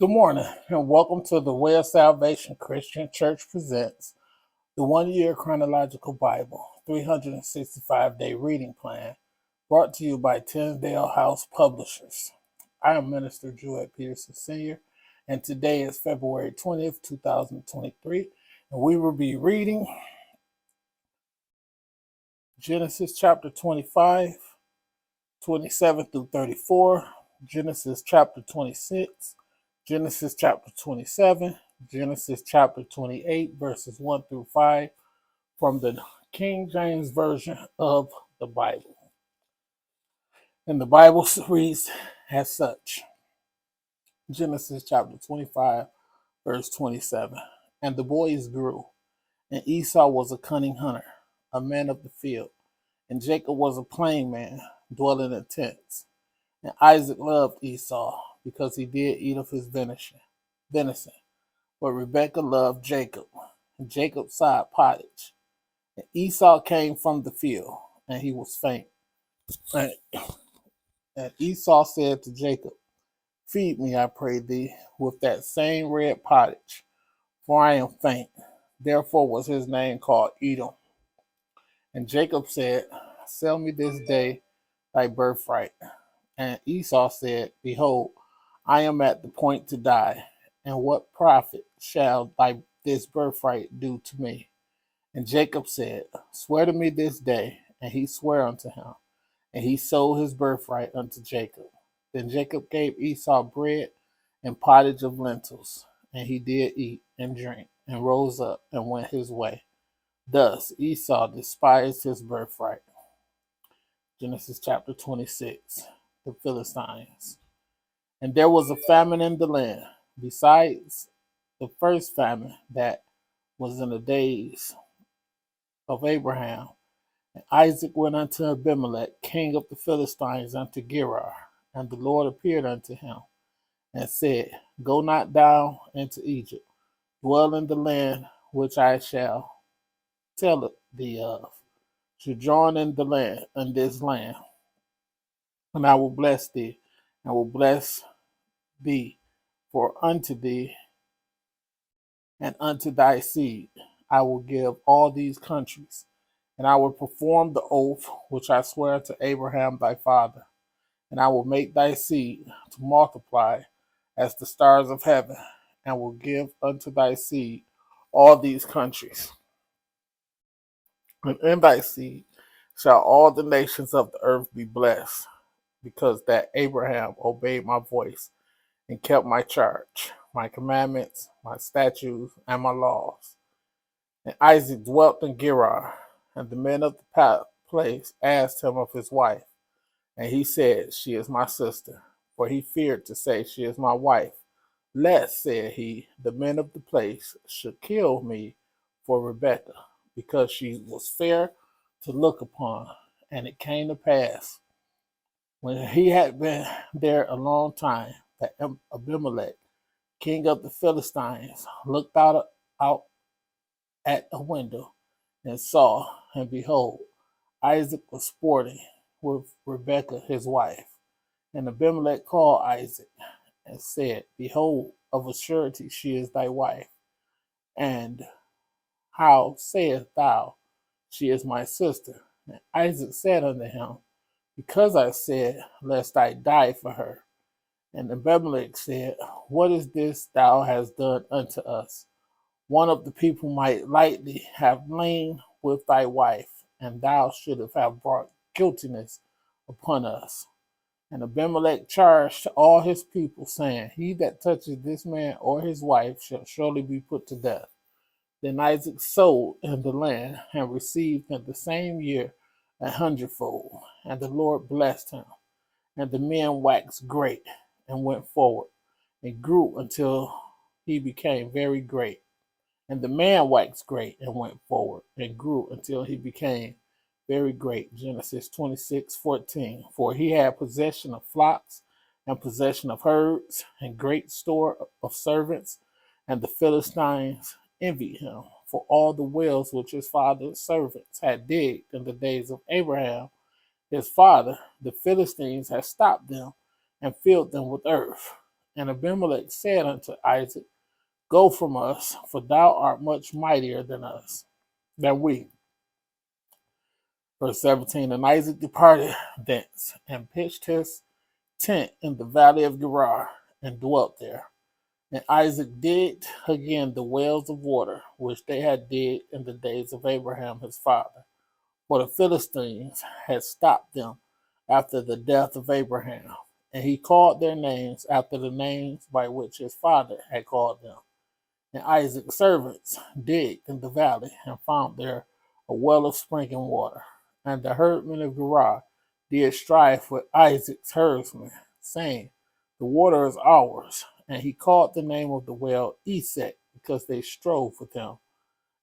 Good morning, and welcome to the Way of Salvation Christian Church presents the 1 year chronological Bible 365-day reading plan brought to you by Tyndale House Publishers. I am Minister Jewett Peterson Sr., and today is February 20th, 2023, and we will be reading Genesis chapter 25, 27 through 34, Genesis chapter 26, Genesis chapter 27, Genesis chapter 28, verses 1 through 5 from the King James Version of the Bible. And the Bible reads as such: Genesis chapter 25, verse 27. And the boys grew, and Esau was a cunning hunter, a man of the field, and Jacob was a plain man, dwelling in tents. And Isaac loved Esau because he did eat of his venison. But Rebekah loved Jacob, and Jacob sighed pottage. And Esau came from the field, and he was faint. And Esau said to Jacob, Feed me, I pray thee, with that same red pottage, for I am faint. Therefore was his name called Edom. And Jacob said, Sell me this day thy birthright. And Esau said, Behold, I am at the point to die, and what profit shall this birthright do to me? And Jacob said, Swear to me this day. And he sware unto him, and he sold his birthright unto Jacob. Then Jacob gave Esau bread and pottage of lentils, and he did eat and drink, and rose up and went his way. Thus Esau despised his birthright. Genesis chapter 26, the Philistines. And there was a famine in the land, besides the first famine that was in the days of Abraham. And Isaac went unto Abimelech, king of the Philistines, unto Gerar. And the Lord appeared unto him, and said, Go not down into Egypt, dwell in the land which I shall tell thee of. Sojourn in the land, in this land, and I will bless thee, and will bless thee, for unto thee and unto thy seed I will give all these countries, and I will perform the oath which I swear to Abraham thy father, and I will make thy seed to multiply as the stars of heaven, and will give unto thy seed all these countries. And in thy seed shall all the nations of the earth be blessed, because that Abraham obeyed my voice and kept my charge, my commandments, my statutes, and my laws. And Isaac dwelt in Gerar, and the men of the place asked him of his wife. And he said, She is my sister. For he feared to say, She is my wife, lest, said he, the men of the place should kill me for Rebekah, because she was fair to look upon. And it came to pass, when he had been there a long time, that Abimelech, king of the Philistines, looked out at a window and saw, and behold, Isaac was sporting with Rebekah his wife. And Abimelech called Isaac and said, Behold, of a surety she is thy wife. And how sayest thou, She is my sister? And Isaac said unto him, Because I said, Lest I die for her. And Abimelech said, What is this thou hast done unto us? One of the people might lightly have lain with thy wife, and thou shouldst have brought guiltiness upon us. And Abimelech charged all his people, saying, He that touches this man or his wife shall surely be put to death. Then Isaac sowed in the land, and received in the same year 100-fold. And the Lord blessed him. And the men waxed great, and went forward, and grew until he became very great. And the man waxed great, and went forward, and grew until he became very great. Genesis 26:14. For he had possession of flocks, and possession of herds, and great store of servants. And the Philistines envied him for all the wells which his father's servants had digged in the days of Abraham his father. The Philistines had stopped them, and filled them with earth. And Abimelech said unto Isaac, Go from us, for thou art much mightier than we. Verse 17, and Isaac departed thence, and pitched his tent in the valley of Gerar, and dwelt there. And Isaac digged again the wells of water, which they had digged in the days of Abraham his father. For the Philistines had stopped them after the death of Abraham. And he called their names after the names by which his father had called them. And Isaac's servants digged in the valley and found there a well of springing water. And the herdmen of Gerar did strive with Isaac's herdsmen, saying, The water is ours. And he called the name of the well Esek, because they strove with him.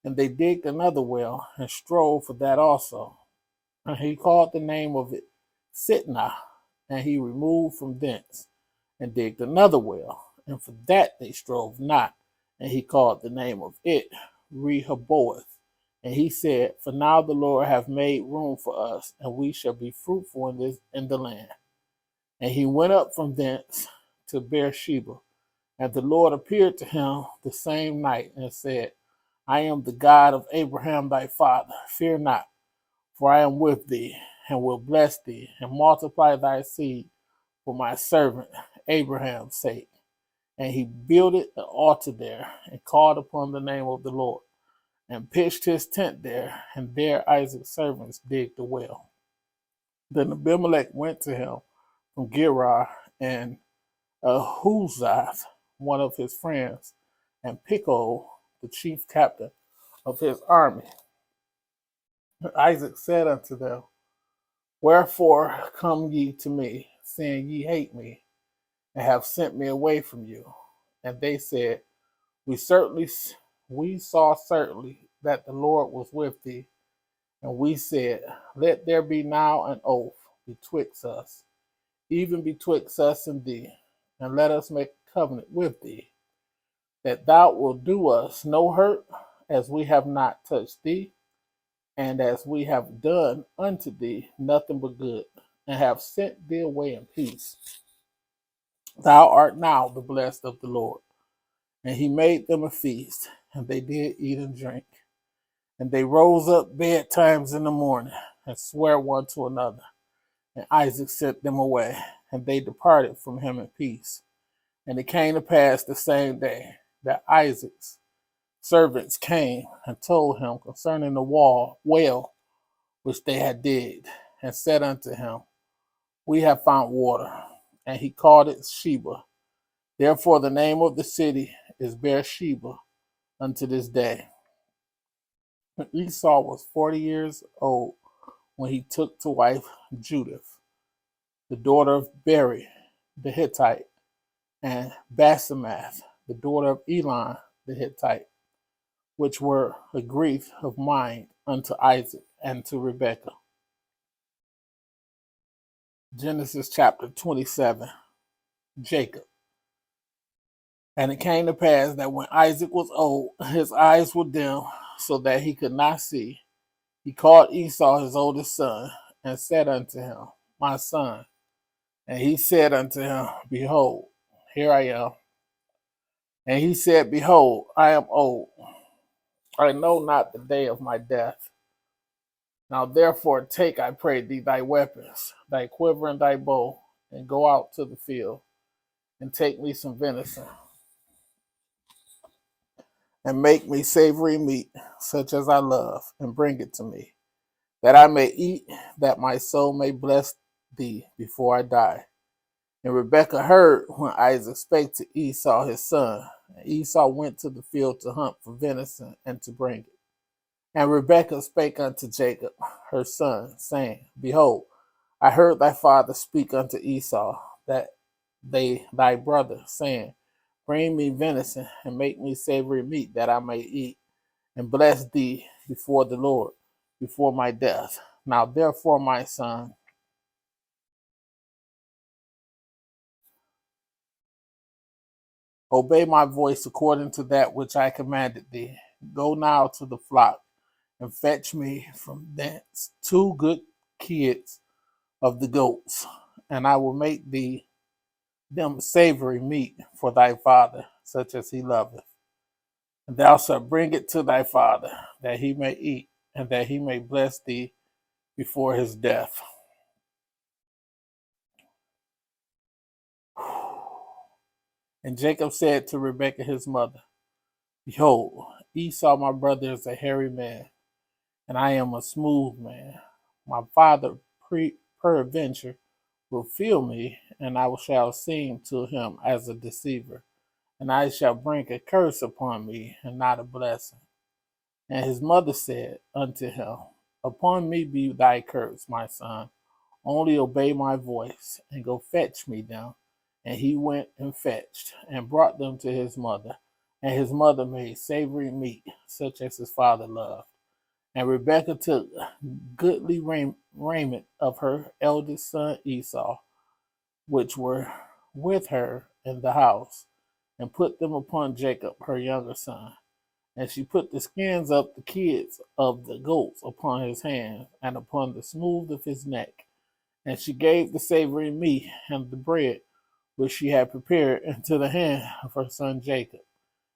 And they digged another well and strove for that also. And he called the name of it Sitnah, and he removed from thence and digged another well. And for that they strove not. And he called the name of it Rehoboth. And he said, For now the Lord hath made room for us, and we shall be fruitful in the land. And he went up from thence to Beersheba. And the Lord appeared to him the same night and said, I am the God of Abraham thy father. Fear not, for I am with thee, and will bless thee, and multiply thy seed for my servant Abraham's sake. And he builded an altar there, and called upon the name of the Lord, and pitched his tent there, and there Isaac's servants digged the well. Then Abimelech went to him from Gerar, and Ahuzath, one of his friends, and Pichol, the chief captain of his army. Isaac said unto them, Wherefore come ye to me, saying ye hate me, and have sent me away from you? And they said, We saw certainly that the Lord was with thee, and we said, Let there be now an oath betwixt us, even betwixt us and thee, and let us make a covenant with thee, that thou wilt do us no hurt, as we have not touched thee, and as we have done unto thee nothing but good, and have sent thee away in peace. Thou art now the blessed of the Lord. And he made them a feast, and they did eat and drink. And they rose up betimes in the morning, and sware one to another. And Isaac sent them away, and they departed from him in peace. And it came to pass the same day that Isaac's servants came and told him concerning the well which they had digged, and said unto him, We have found water. And he called it Sheba. Therefore the name of the city is Beersheba unto this day. Esau was 40 years old when he took to wife Judith, the daughter of Beri the Hittite, and Basemath, the daughter of Elon the Hittite, which were a grief of mind unto Isaac and to Rebekah. Genesis chapter 27, Jacob. And it came to pass that when Isaac was old, his eyes were dim, so that he could not see. He called Esau his oldest son, and said unto him, My son. And he said unto him, Behold, here I am. And he said, Behold, I am old. I know not the day of my death. Now therefore take, I pray thee, thy weapons, thy quiver and thy bow, and go out to the field, and take me some venison, and make me savory meat, such as I love, and bring it to me, that I may eat, that my soul may bless thee before I die. And Rebekah heard when Isaac spake to Esau his son. And Esau went to the field to hunt for venison and to bring it. And Rebekah spake unto Jacob her son, saying, Behold, I heard thy father speak unto Esau, thy brother, saying, Bring me venison, and make me savory meat, that I may eat, and bless thee before the Lord, before my death. Now therefore, my son, obey my voice according to that which I commanded thee. Go now to the flock, and fetch me from thence 2 good kids of the goats, and I will make thee them savory meat for thy father, such as he loveth. And thou shalt bring it to thy father, that he may eat, and that he may bless thee before his death. And Jacob said to Rebekah his mother, Behold, Esau my brother is a hairy man, and I am a smooth man. My father peradventure will feel me, and I shall seem to him as a deceiver, and I shall bring a curse upon me, and not a blessing. And his mother said unto him, Upon me be thy curse, my son. Only obey my voice, and go fetch me them. And he went and fetched, and brought them to his mother. And his mother made savory meat, such as his father loved. And Rebekah took goodly raiment of her eldest son Esau, which were with her in the house, and put them upon Jacob, her younger son. And she put the skins of the kids of the goats upon his hands, and upon the smooth of his neck. And she gave the savory meat and the bread which she had prepared into the hand of her son Jacob.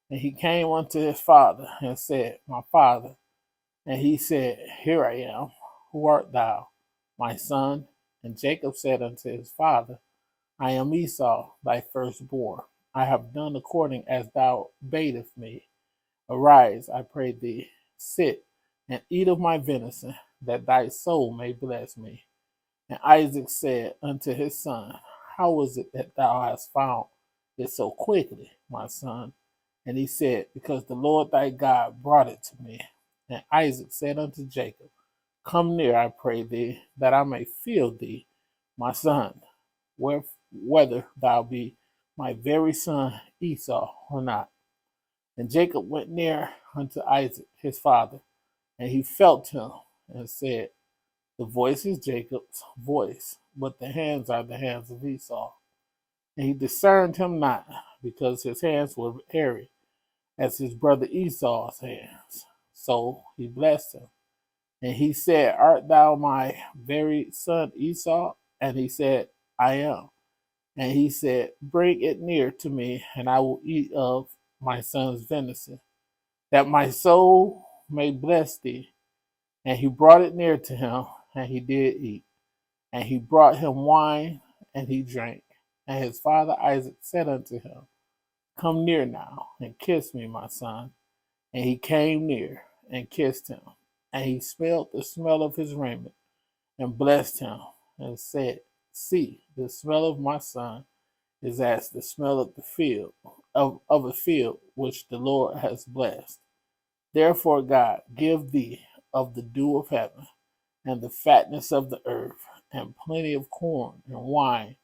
And he came unto his father and said, My father. And he said, Here I am. Who art thou, my son? And Jacob said unto his father, I am Esau, thy firstborn. I have done according as thou badest me. Arise, I pray thee, sit and eat of my venison, that thy soul may bless me. And Isaac said unto his son, How is it that thou hast found it so quickly, my son? And he said, Because the Lord thy God brought it to me. And Isaac said unto Jacob, Come near, I pray thee, that I may feel thee, my son, whether thou be my very son Esau or not. And Jacob went near unto Isaac his father, and he felt him, and said, The voice is Jacob's voice, but the hands are the hands of Esau. And he discerned him not, because his hands were hairy, as his brother Esau's hands. So he blessed him. And he said, Art thou my very son Esau? And he said, I am. And he said, Bring it near to me, and I will eat of my son's venison, that my soul may bless thee. And he brought it near to him, and he did eat. And he brought him wine, and he drank. And his father Isaac said unto him, Come near now, and kiss me, my son. And he came near, and kissed him. And he smelled the smell of his raiment, and blessed him, and said, See, the smell of my son is as the smell of the field, of a field which the Lord has blessed. Therefore God give thee of the dew of heaven, and the fatness of the earth, and plenty of corn and wine.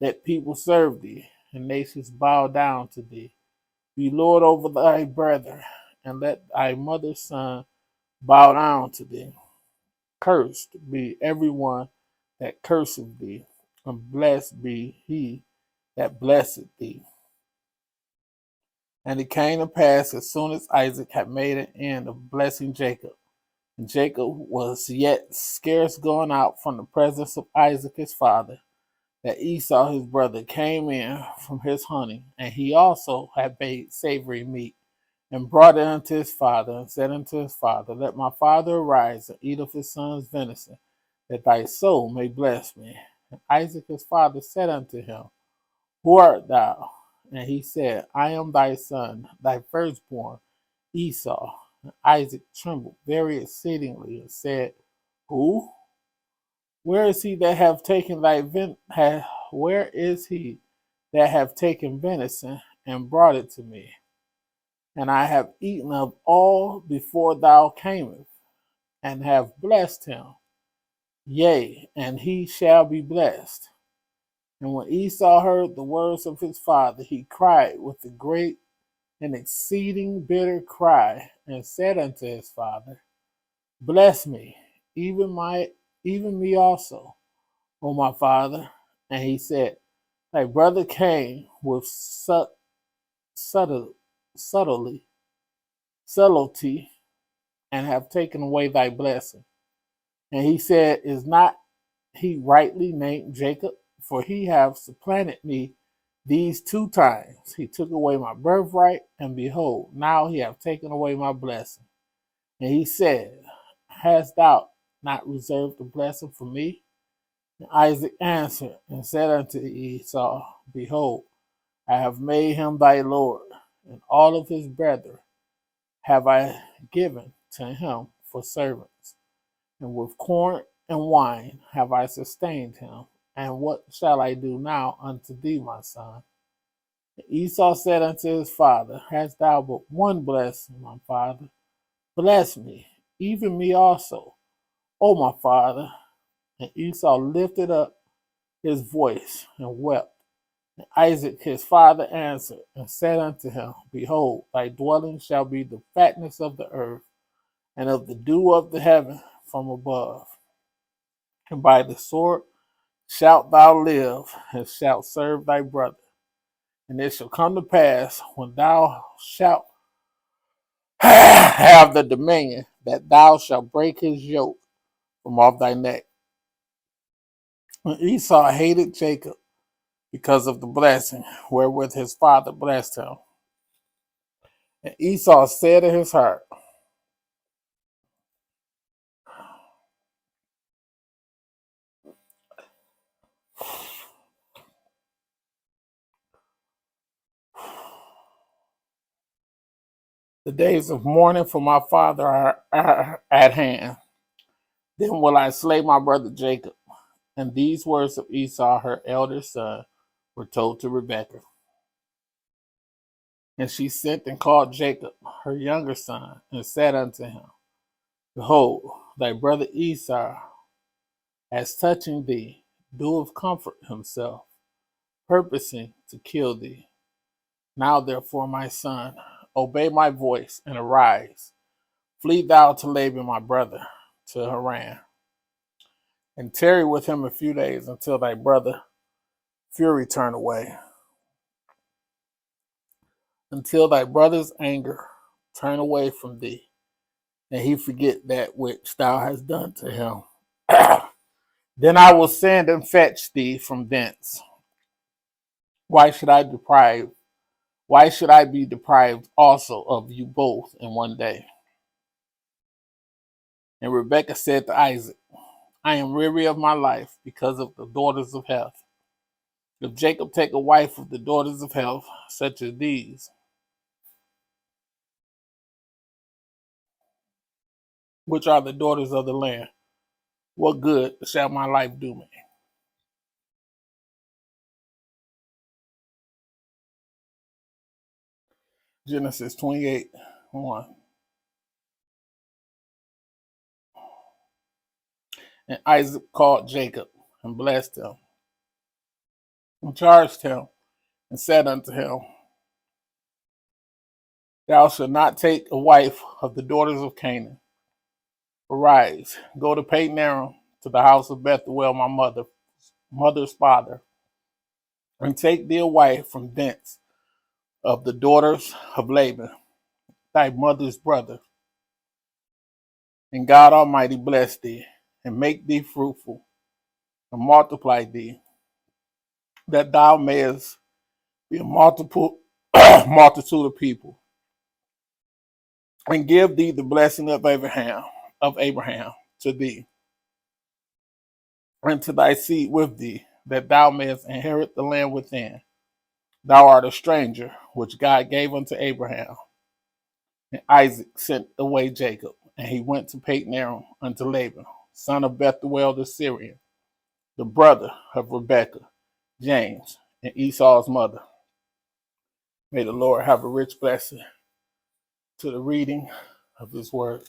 Let people serve thee, and nations bow down to thee. Be Lord over thy brethren, and let thy mother's son bow down to thee. Cursed be every one that curseth thee, and blessed be he that blesseth thee. And it came to pass, as soon as Isaac had made an end of blessing Jacob, and Jacob was yet scarce gone out from the presence of Isaac his father, that Esau his brother came in from his hunting, and he also had made savory meat, and brought it unto his father, and said unto his father, Let my father arise and eat of his son's venison, that thy soul may bless me. And Isaac his father said unto him, Who art thou? And he said, I am thy son, thy firstborn, Esau. And Isaac trembled very exceedingly, and said, Who? Where is he that have taken where is he that have taken venison and brought it to me? And I have eaten of all before thou camest, and have blessed him. Yea, and he shall be blessed. And when Esau heard the words of his father, he cried with a great and exceeding bitter cry, and said unto his father, Bless me, even me also, O my father. And he said, Thy brother came with subtle, subtlety, subtlety, and have taken away thy blessing. And he said, Is not he rightly named Jacob? For he have supplanted me These 2 times he took away my birthright, and behold, now he hath taken away my blessing. And he said, Hast thou not reserved the blessing for me? And Isaac answered and said unto Esau, Behold, I have made him thy Lord, and all of his brethren have I given to him for servants, and with corn and wine have I sustained him. And what shall I do now unto thee, my son? And Esau said unto his father, Hast thou but one blessing, my father? Bless me, even me also, O my father. And Esau lifted up his voice and wept. And Isaac his father answered and said unto him, Behold, thy dwelling shall be the fatness of the earth, and of the dew of the heaven from above. And by the sword shalt thou live, and shalt serve thy brother. And it shall come to pass, when thou shalt have the dominion, that thou shalt break his yoke from off thy neck. And Esau hated Jacob because of the blessing wherewith his father blessed him. And Esau said in his heart, The days of mourning for my father are at hand. Then will I slay my brother Jacob. And these words of Esau, her elder son, were told to Rebekah. And she sent and called Jacob, her younger son, and said unto him, Behold, thy brother Esau, as touching thee, doeth comfort himself, purposing to kill thee. Now therefore, my son, obey my voice and arise. Flee thou to Laban my brother, to Haran, and tarry with him a few days until thy brother fury turn away, until thy brother's anger turn away from thee, and he forget that which thou hast done to him. Then I will send and fetch thee from thence. Why should I deprive? Why should I be deprived also of you both in one day? And Rebekah said to Isaac, I am weary of my life because of the daughters of Heth. If Jacob take a wife of the daughters of Heth, such as these, which are the daughters of the land, what good shall my life do me? Genesis 28:1. And Isaac called Jacob and blessed him and charged him and said unto him, Thou shalt not take a wife of the daughters of Canaan. Arise, go to Padan-aram, to the house of Bethuel, my mother's father, and take thee a wife from thence of the daughters of Laban, thy mother's brother. And God Almighty bless thee, and make thee fruitful, and multiply thee, that thou mayest be a multiple multitude of people, and give thee the blessing of Abraham to thee, and to thy seed with thee, that thou mayest inherit the land within. Thou art a stranger, which God gave unto Abraham. And Isaac sent away Jacob, and he went to Padan-aram unto Laban, son of Bethuel the Syrian, the brother of Rebekah, James, and Esau's mother. May the Lord have a rich blessing to the reading of his word.